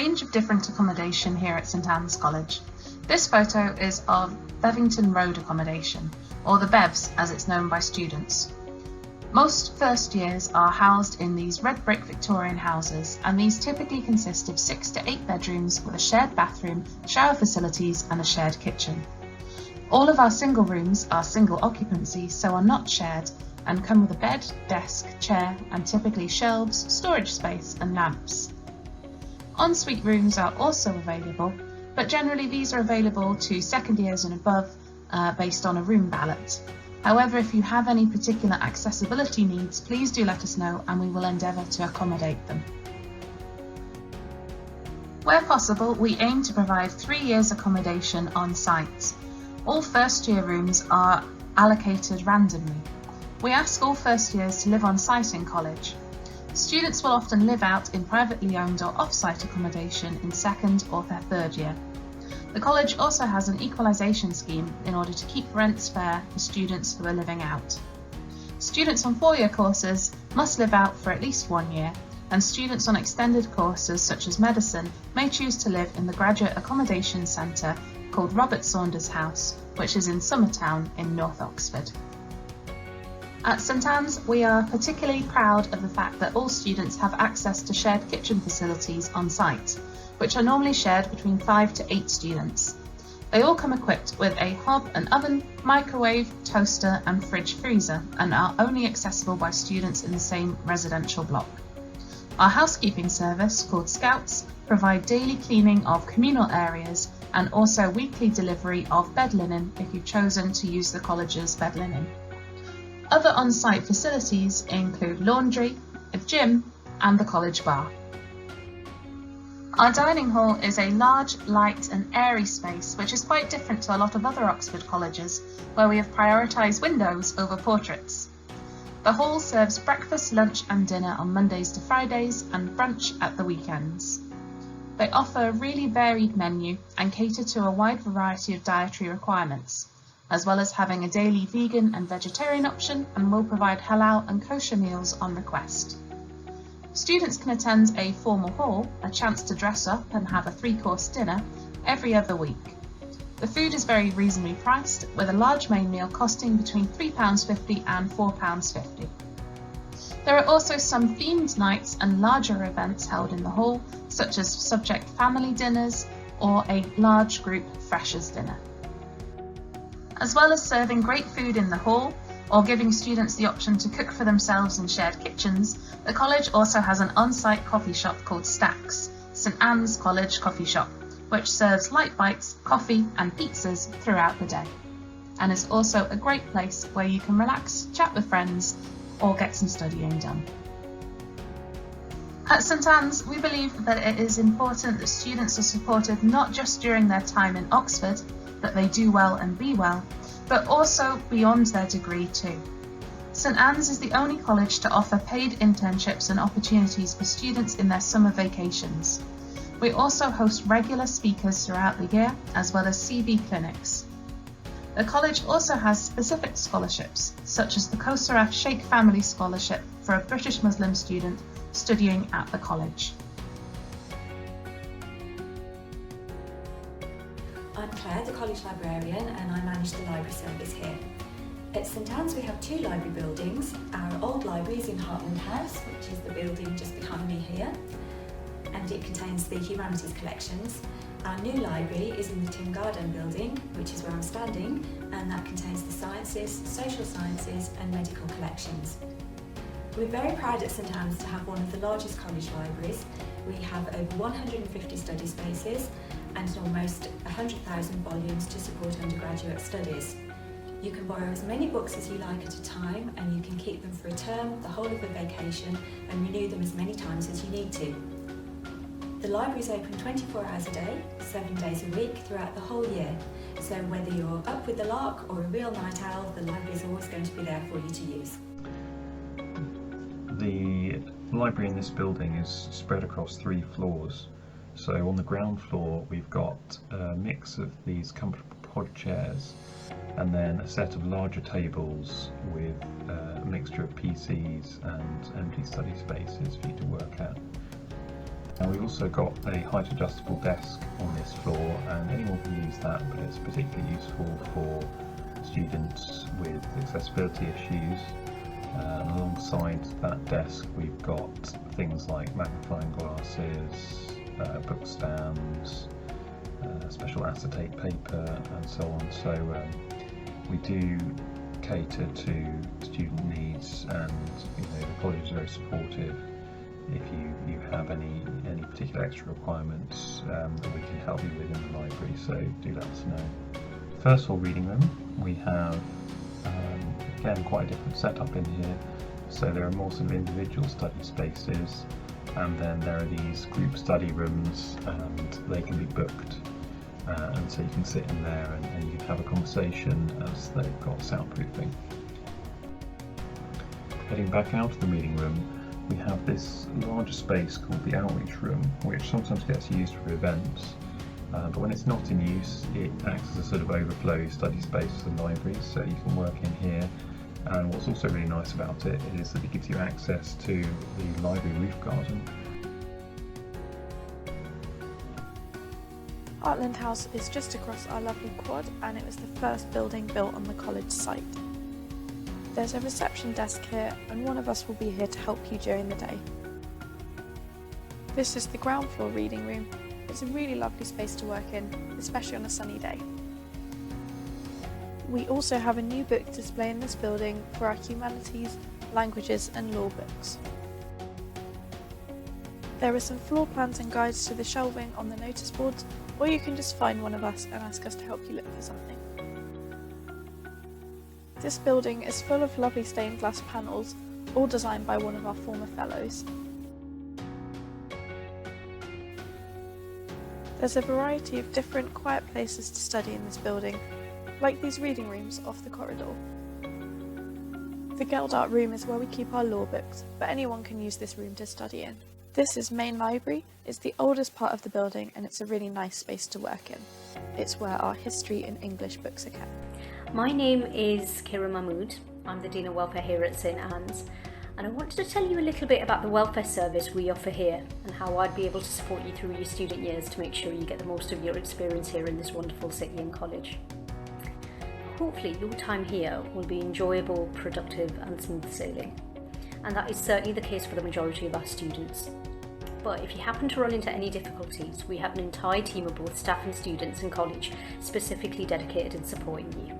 range of different accommodation here at St Anne's College. This photo is of Bevington Road Accommodation, or the BEVS as it's known by students. Most first years are housed in these red brick Victorian houses, and these typically consist of 6 to 8 bedrooms with a shared bathroom, shower facilities and a shared kitchen. All of our single rooms are single occupancy, so are not shared, and come with a bed, desk, chair and typically shelves, storage space and lamps. Ensuite rooms are also available, but generally these are available to second years and above based on a room ballot. However, if you have any particular accessibility needs, please do let us know and we will endeavour to accommodate them. Where possible, we aim to provide 3 years accommodation on site. All first year rooms are allocated randomly. We ask all first years to live on site in college. Students will often live out in privately owned or off-site accommodation in second or their third year. The college also has an equalisation scheme in order to keep rents fair for students who are living out. Students on 4-year courses must live out for at least 1 year, and students on extended courses such as medicine may choose to live in the Graduate Accommodation Centre called Robert Saunders House, which is in Summertown in North Oxford. At St Anne's, we are particularly proud of the fact that all students have access to shared kitchen facilities on site, which are normally shared between 5 to 8 students. They all come equipped with a hob and oven, microwave, toaster and fridge freezer, and are only accessible by students in the same residential block. Our housekeeping service, called Scouts, provide daily cleaning of communal areas and also weekly delivery of bed linen if you've chosen to use the college's bed linen. Other on-site facilities include laundry, a gym and the college bar. Our dining hall is a large, light and airy space which is quite different to a lot of other Oxford colleges where we have prioritised windows over portraits. The hall serves breakfast, lunch and dinner on Mondays to Fridays and brunch at the weekends. They offer a really varied menu and cater to a wide variety of dietary requirements, as well as having a daily vegan and vegetarian option, and will provide halal and kosher meals on request. Students can attend a formal hall, a chance to dress up and have a 3-course dinner every other week. The food is very reasonably priced, with a large main meal costing between £3.50 and £4.50. There are also some themed nights and larger events held in the hall, such as subject family dinners or a large group freshers dinner. As well as serving great food in the hall, or giving students the option to cook for themselves in shared kitchens, the college also has an on-site coffee shop called Stacks, St Anne's College Coffee Shop, which serves light bites, coffee and pizzas throughout the day, and is also a great place where you can relax, chat with friends, or get some studying done. At St Anne's, we believe that it is important that students are supported not just during their time in Oxford, that they do well and be well, but also beyond their degree too. St Anne's is the only college to offer paid internships and opportunities for students in their summer vacations. We also host regular speakers throughout the year, as well as CV clinics. The college also has specific scholarships, such as the Kosaraf Sheikh Family Scholarship for a British Muslim student studying at the college. I'm Claire, the college librarian, and I manage the library service here. At St Anne's we have 2 library buildings. Our old library is in Heartland House, which is the building just behind me here, and it contains the humanities collections. Our new library is in the Tim Garden building, which is where I'm standing, and that contains the sciences, social sciences and medical collections. We're very proud at St Anne's to have one of the largest college libraries. We have over 150 study spaces and almost 100,000 volumes to support undergraduate studies. You can borrow as many books as you like at a time, and you can keep them for a term, the whole of a vacation, and renew them as many times as you need to. The library is open 24 hours a day, 7 days a week throughout the whole year. So whether you're up with the lark or a real night owl, the library is always going to be there for you to use. The library in this building is spread across 3 floors. So on the ground floor we've got a mix of these comfortable pod chairs, and then a set of larger tables with a mixture of PCs and empty study spaces for you to work at. And we've also got a height adjustable desk on this floor, and anyone can use that, but it's particularly useful for students with accessibility issues. Alongside that desk we've got things like magnifying glasses, book stands, special acetate paper and so on. So we do cater to student needs, and the college is very supportive if you have any particular extra requirements that we can help you with in the library, so do let us know. First of all, reading room, we have again quite a different setup in here. So there are more sort of individual study spaces, and then there are these group study rooms, and they can be booked, and so you can sit in there and you can have a conversation as they've got soundproofing. Heading back out of the reading room, we have this larger space called the outreach room, which sometimes gets used for events, but when it's not in use, it acts as a sort of overflow study space for the library, so you can work in here. And what's also really nice about it is that it gives you access to the library roof garden. Heartland House is just across our lovely quad, and it was the first building built on the college site. There's a reception desk here, and one of us will be here to help you during the day. This is the ground floor reading room. It's a really lovely space to work in, especially on a sunny day. We also have a new book display in this building for our humanities, languages and law books. There are some floor plans and guides to the shelving on the notice boards, or you can just find one of us and ask us to help you look for something. This building is full of lovely stained glass panels, all designed by one of our former fellows. There's a variety of different quiet places to study in this building, like these reading rooms off the corridor. The Geldart room is where we keep our law books, but anyone can use this room to study in. This is Main Library. It's the oldest part of the building, and it's a really nice space to work in. It's where our history and English books are kept. My name is Kira Mahmood. I'm the Dean of Welfare here at St Anne's, and I wanted to tell you a little bit about the welfare service we offer here and how I'd be able to support you through your student years to make sure you get the most of your experience here in this wonderful city and college. Hopefully your time here will be enjoyable, productive and smooth sailing, and that is certainly the case for the majority of our students. But if you happen to run into any difficulties, we have an entire team of both staff and students in college specifically dedicated in supporting you.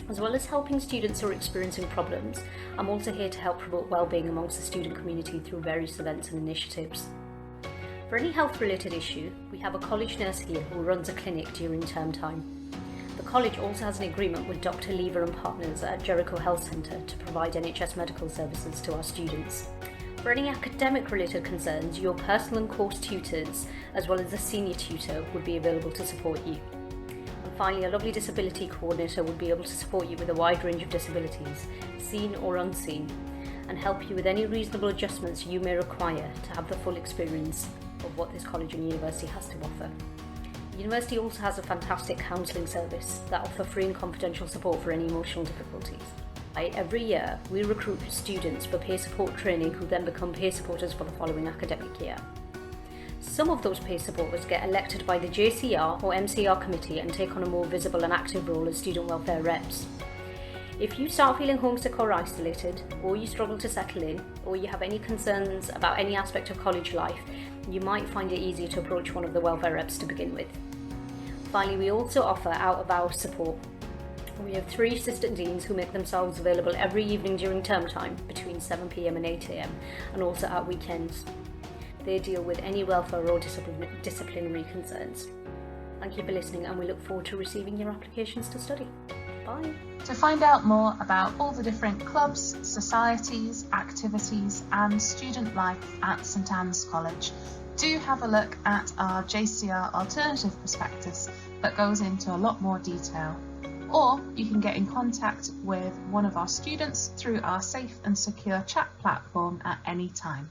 As well as helping students who are experiencing problems, I'm also here to help promote wellbeing amongst the student community through various events and initiatives. For any health related issue, we have a college nurse here who runs a clinic during term time. The college also has an agreement with Dr. Lever and Partners at Jericho Health Centre to provide NHS medical services to our students. For any academic related concerns, your personal and course tutors, as well as a senior tutor, would be available to support you. And finally, a lovely disability coordinator would be able to support you with a wide range of disabilities, seen or unseen, and help you with any reasonable adjustments you may require to have the full experience of what this college and university has to offer. The university also has a fantastic counselling service that offer free and confidential support for any emotional difficulties. Every year, we recruit students for peer support training who then become peer supporters for the following academic year. Some of those peer supporters get elected by the JCR or MCR committee and take on a more visible and active role as student welfare reps. If you start feeling homesick or isolated, or you struggle to settle in, or you have any concerns about any aspect of college life, you might find it easier to approach one of the welfare reps to begin with. Finally, we also offer out-of-hours support. We have 3 assistant deans who make themselves available every evening during term time between 7 PM and 8 AM, and also at weekends. They deal with any welfare or disciplinary concerns. Thank you for listening, and we look forward to receiving your applications to study. Bye. To find out more about all the different clubs, societies, activities and student life at St Anne's College, do have a look at our JCR Alternative Prospectus that goes into a lot more detail. Or you can get in contact with one of our students through our safe and secure chat platform at any time.